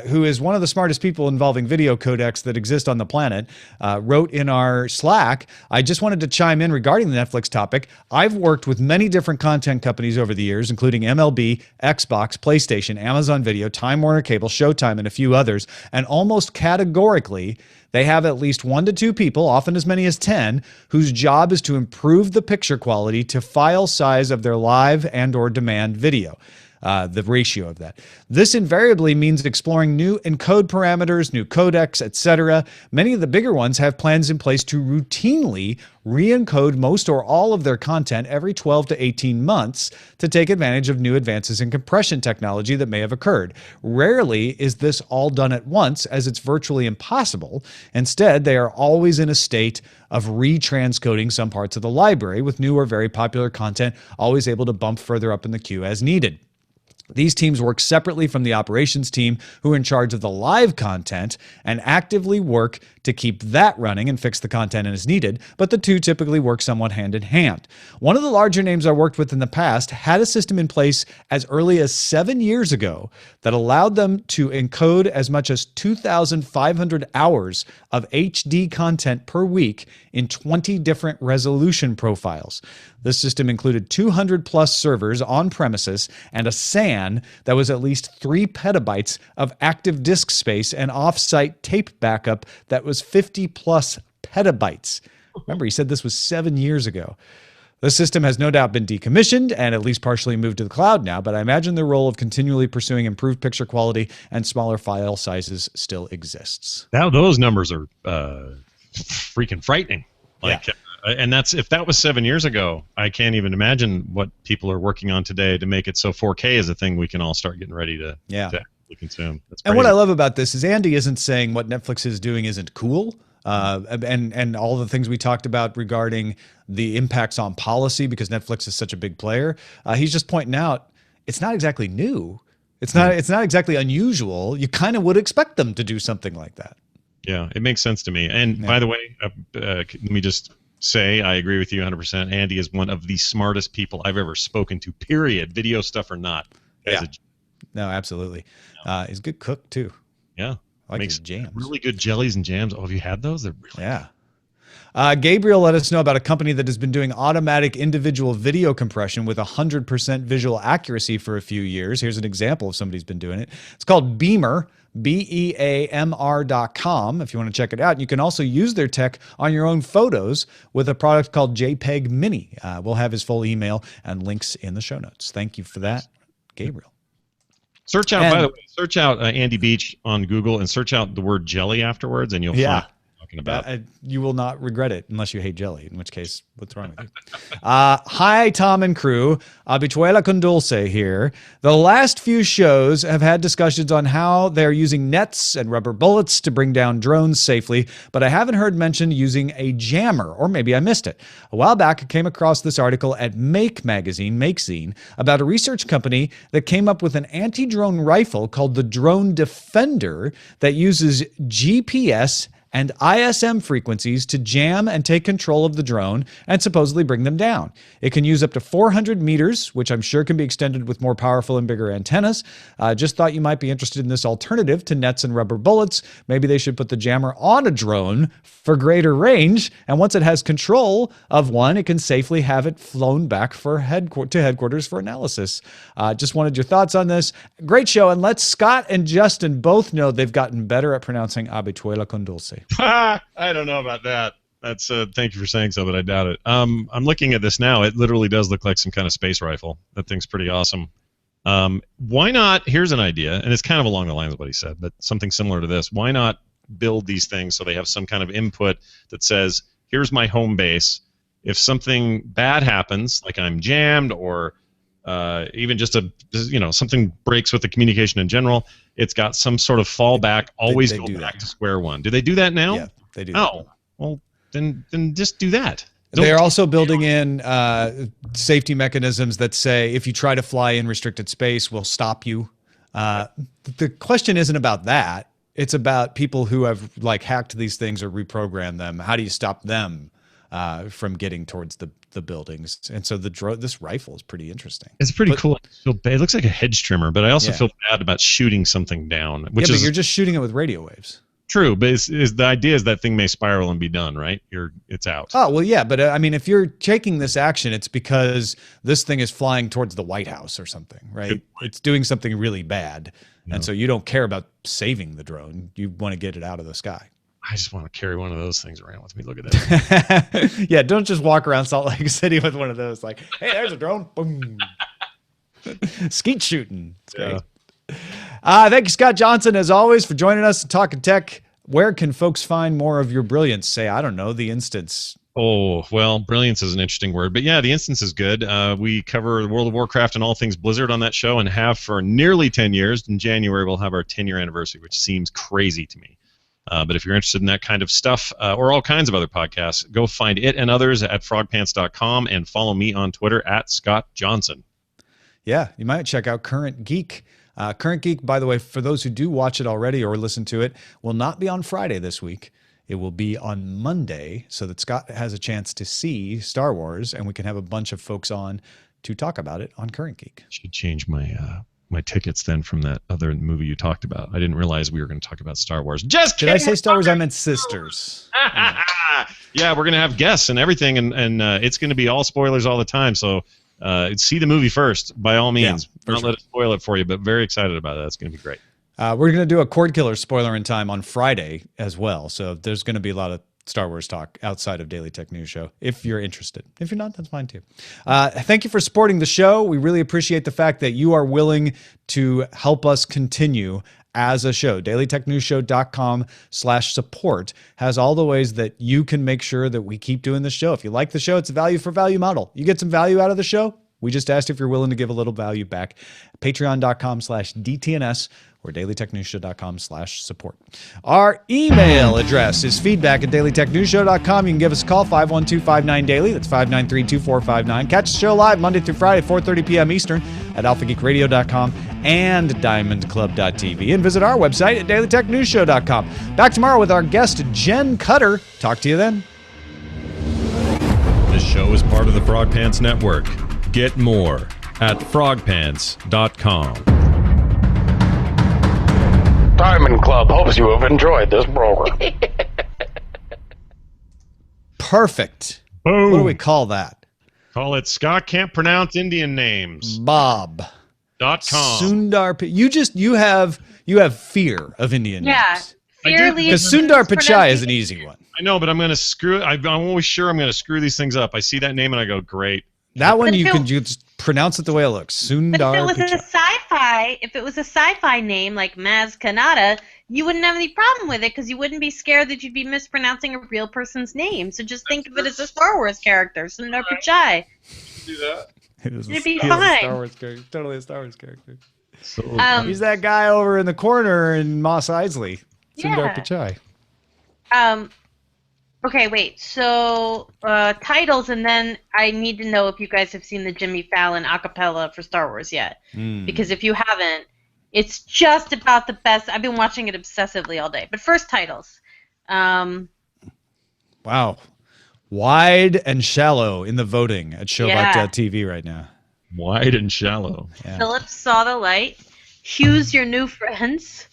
who is one of the smartest people involving video codecs that exist on the planet, wrote in our Slack, I just wanted to chime in regarding the Netflix topic. I've worked with many different content companies over the years, including MLB, Xbox, PlayStation, Amazon Video, Time Warner Cable, Showtime, and a few others. And almost categorically, they have at least 1 to 2 people, often as many as 10, whose job is to improve the picture quality to file size of their live and or demand video. The ratio of that. This invariably means exploring new encode parameters, new codecs, etc. Many of the bigger ones have plans in place to routinely re-encode most or all of their content every 12 to 18 months to take advantage of new advances in compression technology that may have occurred. Rarely is this all done at once, as it's virtually impossible. Instead, they are always in a state of retranscoding some parts of the library, with new or very popular content always able to bump further up in the queue as needed. These teams work separately from the operations team, who are in charge of the live content, and actively work to keep that running and fix the content as needed, but the two typically work somewhat hand in hand. One of the larger names I worked with in the past had a system in place as early as 7 years ago that allowed them to encode as much as 2,500 hours of HD content per week in 20 different resolution profiles. This system included 200 plus servers on premises and a SAN that was at least 3 petabytes of active disk space and off-site tape backup that was 50 plus petabytes. Remember, he said this was 7 years ago. The system has no doubt been decommissioned and at least partially moved to the cloud now, but I imagine the role of continually pursuing improved picture quality and smaller file sizes still exists. Now those numbers are freaking frightening. Like, and that's, if that was 7 years ago, I can't even imagine what people are working on today to make it so 4K is a thing we can all start getting ready to actually consume. That's crazy. And what I love about this is Andy isn't saying what Netflix is doing isn't cool. And all the things we talked about regarding the impacts on policy, because Netflix is such a big player. He's just pointing out it's not exactly new. It's not exactly unusual. You kind of would expect them to do something like that. Yeah, it makes sense to me. And by the way, let me just say I agree with you 100%. Andy is one of the smartest people I've ever spoken to, period, video stuff or not. No, absolutely. He's a good cook, too. Yeah. I like Makes his jams. Really good jellies and jams. Oh, have you had those? They're really good. Gabriel let us know about a company that has been doing automatic individual video compression with 100% visual accuracy for a few years. Here's an example of somebody who's been doing it. It's called Beamer, BEAMR.com, if you want to check it out. You can also use their tech on your own photos with a product called JPEG Mini. We'll have his full email and links in the show notes. Thank you for that, Gabriel. Search out, by the way, search out Andy Beach on Google and search out the word jelly afterwards, and you'll find what I'm talking about. You will not regret it unless you hate jelly, in which case, what's wrong with you? Hi, Tom and crew. Abituela con dulce here. The last few shows have had discussions on how they're using nets and rubber bullets to bring down drones safely, but I haven't heard mentioned using a jammer, or maybe I missed it. A while back, I came across this article at Makezine, about a research company that came up with an anti-drone rifle called the Drone Defender that uses GPS and ISM frequencies to jam and take control of the drone and supposedly bring them down. It can use up to 400 meters, which I'm sure can be extended with more powerful and bigger antennas. Just thought you might be interested in this alternative to nets and rubber bullets. Maybe they should put the jammer on a drone for greater range, and once it has control of one, it can safely have it flown back to headquarters for analysis. Just wanted your thoughts on this. Great show, and let Scott and Justin both know they've gotten better at pronouncing habichuela con dulce. I don't know about that. That's thank you for saying so, but I doubt it. I'm looking at this now. It literally does look like some kind of space rifle. That thing's pretty awesome. Why not? Here's an idea, and it's kind of along the lines of what he said, but something similar to this. Why not build these things so they have some kind of input that says, here's my home base. If something bad happens, like I'm jammed or even just something breaks with the communication in general, it's got some sort of fallback, always go back to square one. Do they do that now? Yeah, they do. Oh, well, then just do that. They're also building in safety mechanisms that say if you try to fly in restricted space, we'll stop you. The question isn't about that. It's about people who have hacked these things or reprogrammed them. How do you stop them from getting towards the buildings? And so this rifle is pretty interesting. It's pretty cool. It looks like a hedge trimmer, but I also feel bad about shooting something down. But you're just shooting it with radio waves. True, but the idea is that thing may spiral and be done, right? It's out. Oh, well, yeah, but I mean, if you're taking this action, it's because this thing is flying towards the White House or something, right? It's doing something really bad, and so you don't care about saving the drone. You want to get it out of the sky. I just want to carry one of those things around with me. Look at that. Yeah, don't just walk around Salt Lake City with one of those like, hey, there's a drone. Boom. Skeet shooting. It's great. Thank you, Scott Johnson, as always, for joining us and talking tech. Where can folks find more of your brilliance? Say, I don't know, the Instance. Oh, well, brilliance is an interesting word. But yeah, the Instance is good. We cover World of Warcraft and all things Blizzard on that show and have for nearly 10 years. In January, we'll have our 10-year anniversary, which seems crazy to me. But if you're interested in that kind of stuff or all kinds of other podcasts, go find it and others at frogpants.com and follow me on Twitter at Scott Johnson. Yeah, you might check out Current Geek. Current Geek, by the way, for those who do watch it already or listen to it, will not be on Friday this week. It will be on Monday so that Scott has a chance to see Star Wars and we can have a bunch of folks on to talk about it on Current Geek. Should change my tickets then from that other movie you talked about. I didn't realize we were going to talk about Star Wars. Just kidding. Did I say Star Wars? I meant Sisters. Yeah, we're going to have guests and everything, and it's going to be all spoilers all the time. So see the movie first, by all means. Don't let it spoil it for you, but very excited about that. It's going to be great. We're going to do a Cord Killer spoiler in time on Friday as well. So there's going to be a lot of Star Wars talk outside of Daily Tech News Show, if you're interested. If you're not, that's fine too. Thank you for supporting the show. We really appreciate the fact that you are willing to help us continue as a show. dailytechnewsshow.com/support has all the ways that you can make sure that we keep doing the show. If you like the show, it's a value for value model. You get some value out of the show. We just asked if you're willing to give a little value back. Patreon.com/DTNS or dailytechnewsshow.com/support. Our email address is feedback@dailytechnewsshow.com. You can give us a call, 512-59-DAILY. That's 593-2459. Catch the show live Monday through Friday, 4:30 p.m. Eastern at alphageekradio.com and diamondclub.tv. And visit our website at dailytechnewsshow.com. Back tomorrow with our guest, Jen Cutter. Talk to you then. This show is part of the Frog Pants Network. Get more at frogpants.com. Diamond Club hopes you have enjoyed this program. Perfect. Boom. What do we call that? Call it Scott Can't Pronounce Indian Names. Bob.com. Sundar. You have fear of Indian names. Because Sundar Pichai is an easy one. I know, but I'm going to screw. I'm always sure I'm going to screw these things up. I see that name and I go, great. That one you can just pronounce it the way it looks. Sundar Pichai. If it was a sci-fi name like Maz Kanata, you wouldn't have any problem with it because you wouldn't be scared that you'd be mispronouncing a real person's name. So just think of it as a Star Wars character, Sundar Pichai. Do that. It'd be fine. Totally a Star Wars character. So, he's that guy over in the corner in Mos Eisley. Sundar Pichai. Okay, wait. So titles, and then I need to know if you guys have seen the Jimmy Fallon acapella for Star Wars yet. Because if you haven't, it's just about the best. I've been watching it obsessively all day. But first, titles. Wow. Wide and shallow in the voting at showbot.tv right now. Wide and shallow. Yeah. Philip saw the light. Hugh's your new friends.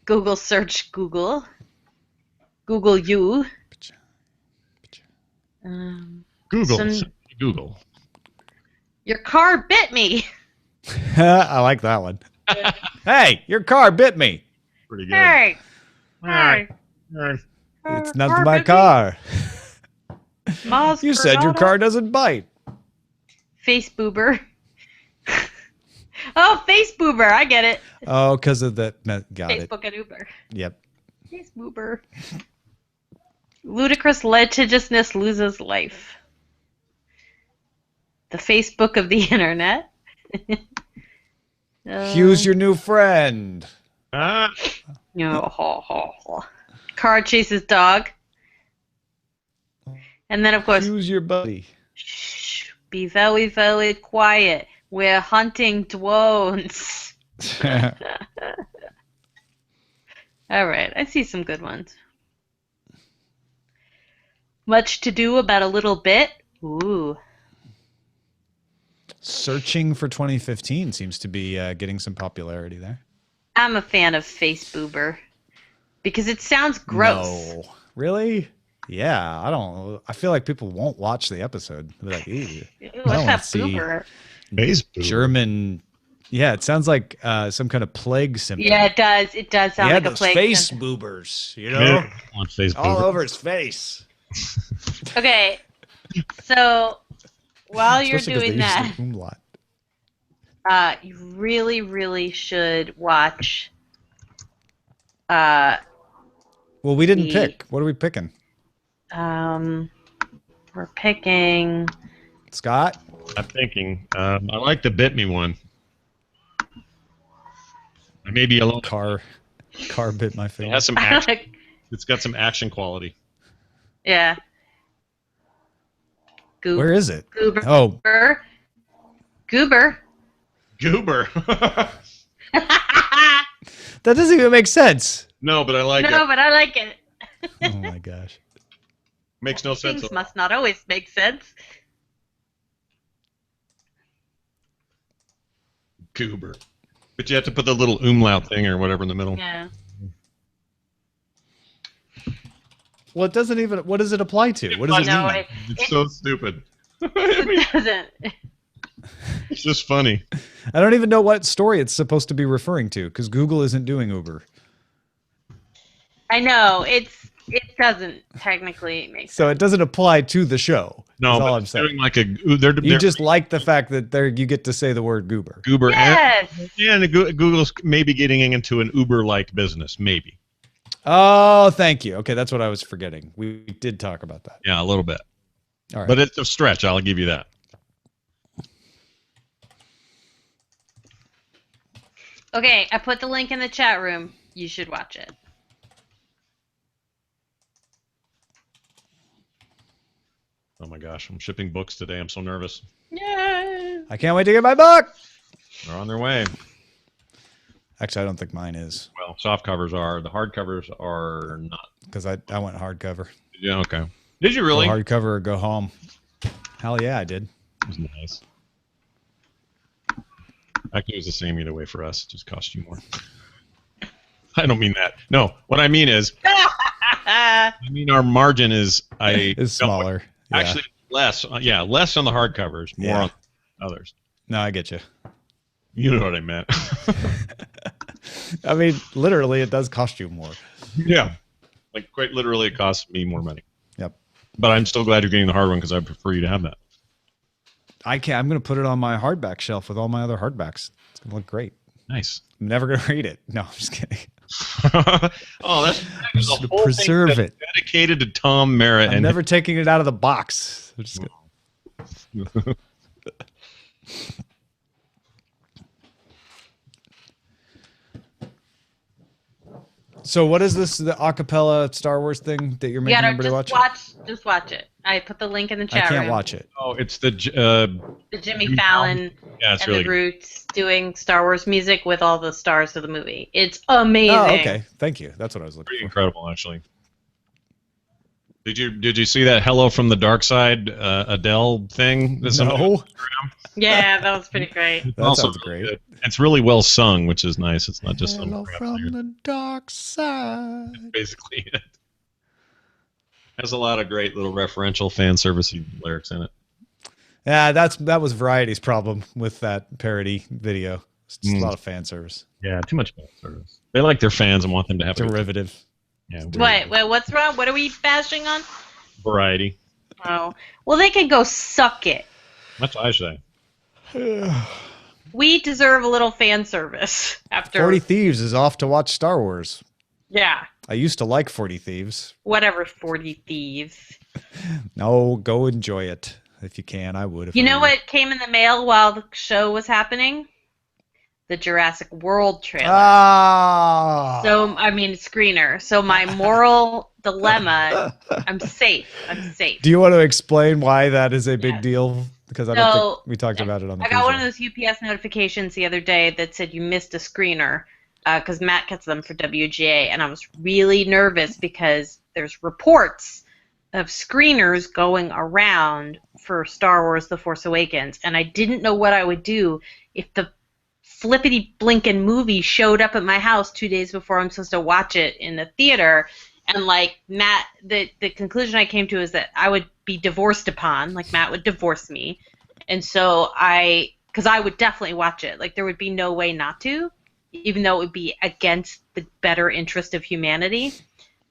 Google search Google. Google you. Google. Some- Google. Your car bit me. I like that one. Hey, your car bit me. Pretty good. Hey. Alright. It's not my car. Maz You said your Granada. car doesn't bite. Face boober. Oh, face boober. I get it. Oh, because of the... No, got it. Facebook and Uber. Yep. Face boober. Ludicrous litigiousness loses life. The Facebook of the internet. Hugh's your new friend. Ah. Car chases dog. And then, of course, Hugh's your buddy. shh, be very, very quiet. We're hunting drones. All right, I see some good ones. Much to do about a little bit. Ooh. Searching for 2015 seems to be getting some popularity there. I'm a fan of Face Boober because it sounds gross. No. Really? Yeah, I don't. I feel like people won't watch the episode. They're like, ew. Ew, I what's don't that see boober? Facebook. German. Yeah, it sounds like some kind of plague symptom. Yeah, it does. It does sound He had like a those plague. face symptom. boobers, you know, Yeah, on Facebook. all over his face. Okay, so while you're Especially 'cause they doing use that, the umlaut. you really, really should watch. Well, we didn't the- pick. What are we picking? We're picking. Scott? I'm thinking. I like the bit me one. I may be a little. Car bit my It face. has some action. It's got some action quality. Yeah. Goober. Where is it? Goober. Oh, Goober. Goober. that doesn't even make sense. No, but I like No, it. but I like it. Oh my gosh. Makes no sense. Things must not always make sense. Goober. But you have to put the little umlaut thing or whatever in the middle. Yeah. Well, it doesn't even. What does it apply to? What does it No, mean? It's so stupid. it doesn't. It's just funny. I don't even know what story it's supposed to be referring to because Google isn't doing Uber. I know it doesn't technically make sense. So it doesn't apply to the show. No, That's all but I'm it's saying. doing like a. They're You just like the fact that you get to say the word goober. Goober. Yes. And Google's maybe getting into an Uber-like business, maybe. Oh, thank you. Okay, that's what I was forgetting. We did talk about that. Yeah, a little bit. All right. But it's a stretch. I'll give you that. Okay, I put the link in the chat room. You should watch it. Oh my gosh, I'm shipping books today. I'm so nervous. Yeah. I can't wait to get my book. They're on their way. Actually, I don't think mine is Well, soft covers are. The hard covers are not. because I went hardcover. Yeah, okay. Did you really? Go hardcover or go home. Hell yeah, I did. It was nice. Actually, it was the same either way for us. It just cost you more. I don't mean that. No, what I mean is, I mean our margin is Is smaller. Yeah. Actually, less. Yeah, less on the hard covers, more Yeah. on others. No, I get you. You know what I meant. I mean, literally, it does cost you more. Yeah. Like, quite literally, it costs me more money. Yep. But I'm still glad you're getting the hard one because I prefer you to have that. I can't. I'm going to put it on my hardback shelf with all my other hardbacks. It's going to look great. Nice. I'm never going to read it. No, I'm just kidding. Oh, that's Just the to whole preserve thing it. dedicated to Tom Merritt. I'm And never taking it out of the box. I'm just gonna- So what is this, the acapella Star Wars thing that you're You making gotta everybody just watch? watch it. I put the link in the I chat room. can't watch it. oh, it's the The Jimmy Fallon. Yeah, it's and really the good. Roots doing Star Wars music with all the stars of the movie. It's amazing. Oh, okay. Thank you. That's what I was looking Pretty for. incredible, actually. Did you see that "Hello from the Dark Side" Adele thing? That somebody- No, Yeah, that was pretty great. It's that also sounds really great. good. It's really well sung, which is nice. It's not just some Hello crap from singer. the dark side. Basically, it has a lot of great little referential fan servicey lyrics in it. Yeah, that was Variety's problem with that parody video. It's just a lot of fan service. Yeah, too much fan service. They like their fans and want them to have a good Derivative. yeah, What? What's wrong? What are we bashing on? variety. Oh, well, they can go suck it. That's what I say. We deserve a little fan service after. 40 Thieves is off to watch Star Wars. Yeah, I used to like 40 Thieves. whatever. 40 Thieves. No, go enjoy it if you can. I would. If You I know were what came in the mail while the show was happening? The Jurassic World trailer. Ah. So, I mean, screener. So my moral dilemma, I'm safe. Do you want to explain why that is a big Yes. deal? Because I don't So, think we talked about it on the I got one of pre-show. those UPS notifications the other day that said you missed a screener because Matt gets them for WGA, and I was really nervous because there's reports of screeners going around for Star Wars The Force Awakens, and I didn't know what I would do if the flippity blinking movie showed up at my house 2 days before I'm supposed to watch it in the theater. And like Matt, the conclusion I came to is that I would be divorced upon, like Matt would divorce me. And so because I would definitely watch it. Like there would be no way not to, even though it would be against the better interest of humanity.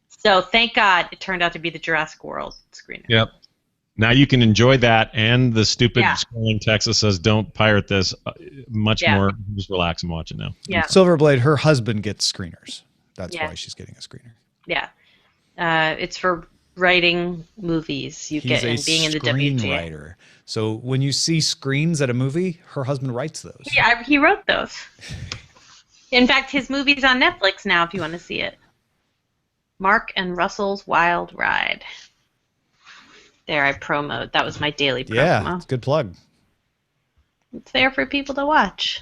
So thank God it turned out to be the Jurassic World screener. Yep. Now you can enjoy that and the stupid Yeah. scrolling text that says "Don't pirate this." Much Yeah. more. Just relax and watch it now. Yeah. Silverblade, her husband gets screeners. That's Yeah. why she's getting a screener. Yeah. It's for writing movies. You He's get a and being in the WGA. screenwriter. So when you see screens at a movie, her husband writes those. Yeah, he wrote those. In fact, his movie's on Netflix now if you want to see it. Mark and Russell's Wild Ride. There, I promote. That was my daily promo. Yeah, it's a good plug. It's there for people to watch.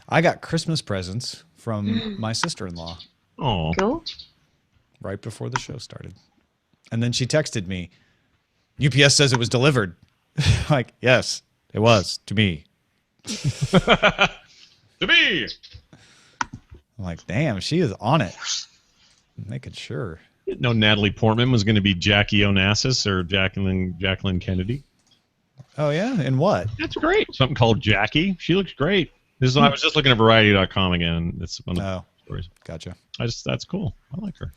I got Christmas presents from my sister-in-law Oh, Cool. right before the show started. And then she texted me, UPS says it was delivered. Like, yes, it was to me. to me. I'm like, damn, she is on it. Making sure. Didn't know Natalie Portman was going to be Jackie Onassis or Jacqueline Kennedy. Oh, yeah? And what? That's great. Something called Jackie. She looks great. I was just looking at Variety.com again. It's one of the Oh, stories. gotcha. That's cool. I like her.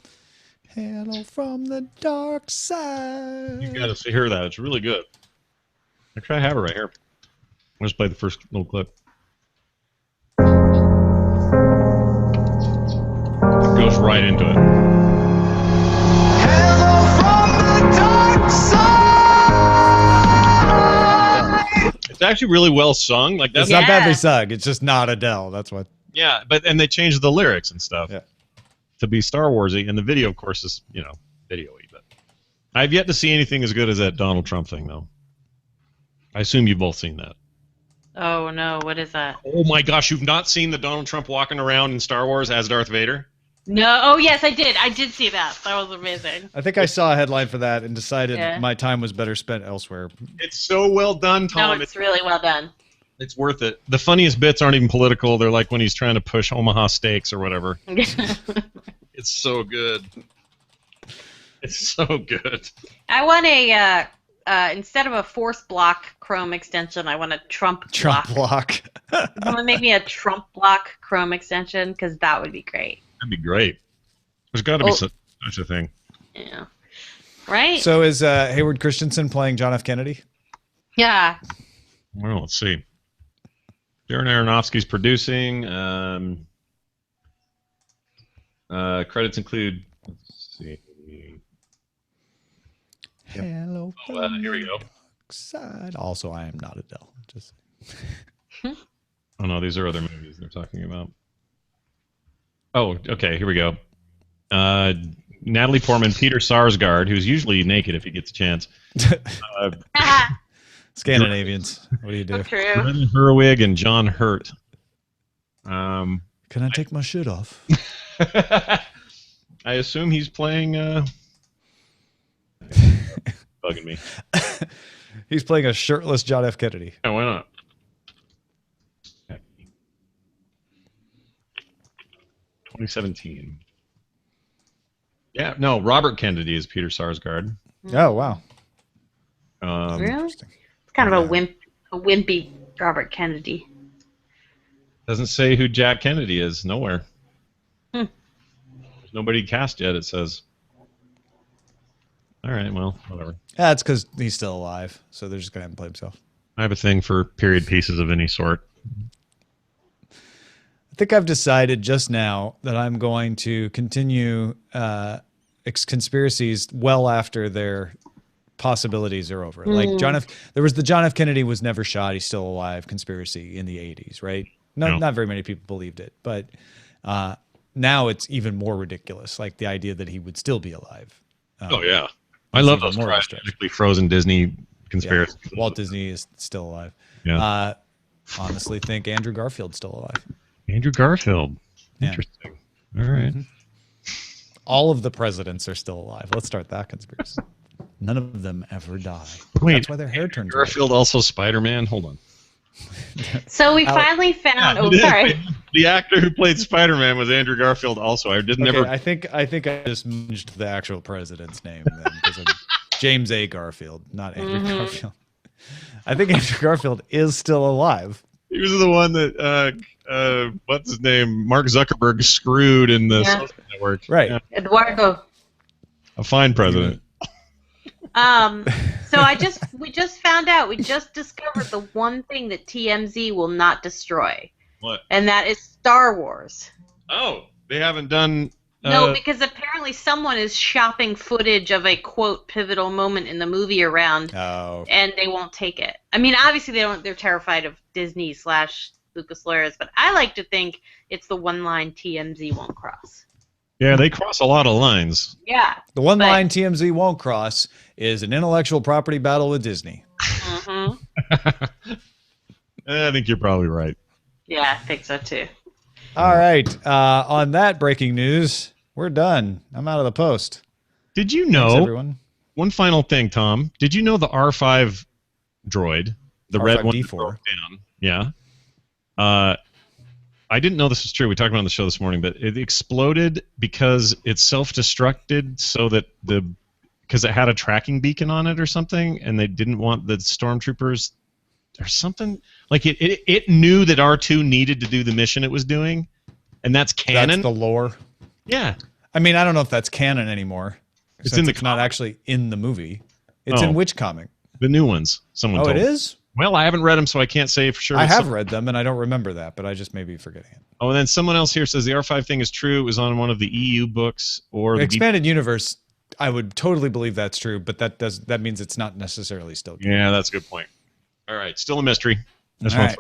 Hello from the dark side. You got to hear that. It's really good. Actually, I have it right here. I'll just play the first little clip. It goes right into it. It's actually really well sung. Like that's It's not badly Yeah. sung. It's just not Adele. That's what. yeah, and they changed the lyrics and stuff Yeah. to be Star Warsy, and the video, of course, is video-y. But I've yet to see anything as good as that Donald Trump thing, though. I assume you've both seen that. Oh, no. What is that? Oh my gosh, you've not seen the Donald Trump walking around in Star Wars as Darth Vader? No. Oh, yes, I did. I did see that. That was amazing. I think I saw a headline for that and decided Yeah. my time was better spent elsewhere. It's so well done, No, Tom. it's really well done. It's worth it. The funniest bits aren't even political. They're like when he's trying to push Omaha steaks or whatever. It's so good. It's so good. I want a instead of a force block Chrome extension, I want a Trump Trump block. block. You want to make me a Trump block Chrome extension? Because that would be great. That'd be great. There's got to be such a thing. Yeah. Right? So is Hayward Christensen playing John F. Kennedy? Yeah. Well, let's see. Darren Aronofsky's producing. Credits include. Let's see. Yep. Hello. Here we go. Side. Also, I am not Adele. Just Oh no, these are other movies they're talking about. Oh, okay. Here we go. Natalie Portman, Peter Sarsgaard, who's usually naked if he gets a chance. Scandinavians. What do you do? True. Glenn Herwig and John Hurt. Can I take my shirt off? I assume he's playing. Bugging me. He's playing a shirtless John F. Kennedy. Yeah, why not? 2017. Yeah, no, Robert Kennedy is Peter Sarsgaard. Oh, wow. Really? It's kind of a wimpy Robert Kennedy. Doesn't say who Jack Kennedy is. Nowhere. Hmm. There's nobody cast yet, it says. All right, well, whatever. Yeah, it's because he's still alive, so they're just going to have him play himself. I have a thing for period pieces of any sort. I think I've decided just now that I'm going to continue conspiracies well after their possibilities are over. Like there was the John F. Kennedy was never shot, he's still alive conspiracy in the 80s, right? Not very many people believed it, but now it's even more ridiculous, like the idea that he would still be alive. Oh, yeah. I love those cryogenically frozen Disney conspiracies. Yeah. Walt Disney is still alive. Yeah. Honestly think Andrew Garfield's still alive. Andrew Garfield. Yeah. Interesting. All right. All of the presidents are still alive. Let's start that conspiracy. None of them ever die. Wait, that's why their hair turns white. Garfield also Spider-Man? Hold on. So we finally found. The actor who played Spider-Man was Andrew Garfield. Also, I didn't never. I think I just merged the actual president's name then, because I'm James A. Garfield, not Andrew Garfield. I think Andrew Garfield is still alive. He was the one that what's his name? Mark Zuckerberg screwed in the social network. Right. Yeah. Eduardo. A fine president. So we just found out, we just discovered the one thing that TMZ will not destroy. What? And that is Star Wars. Oh, they haven't done. No, because apparently someone is shopping footage of a quote pivotal moment in the movie around, and they won't take it. I mean, obviously they're terrified of Disney / Lucas lawyers, but I like to think it's the one line TMZ won't cross. Yeah, they cross a lot of lines. Yeah. The one line TMZ won't cross is an intellectual property battle with Disney. Mm-hmm. I think you're probably right. Yeah, I think so too. All right. On that breaking news, we're done. I'm out of the post. Did you know? Thanks, everyone. One final thing, Tom. Did you know the R5 droid, the red one, R5D4. broke down? Yeah. I didn't know this was true. We talked about it on the show this morning, but it exploded because it self-destructed because it had a tracking beacon on it or something, and they didn't want the stormtroopers or something. Like it knew that R2 needed to do the mission it was doing, and that's canon. That's the lore. Yeah. I mean, I don't know if that's canon anymore. It's in the not actually in the movie. It's in which comic? The new ones. Someone told it me. is? Well, I haven't read them, so I can't say for sure. I have read them, and I don't remember that, but I just may be forgetting it. Oh, and then someone else here says the R5 thing is true. It was on one of the EU books or the Expanded Universe. I would totally believe that's true, but that means it's not necessarily still canon. Yeah, that's a good point. All right, still a mystery. All right.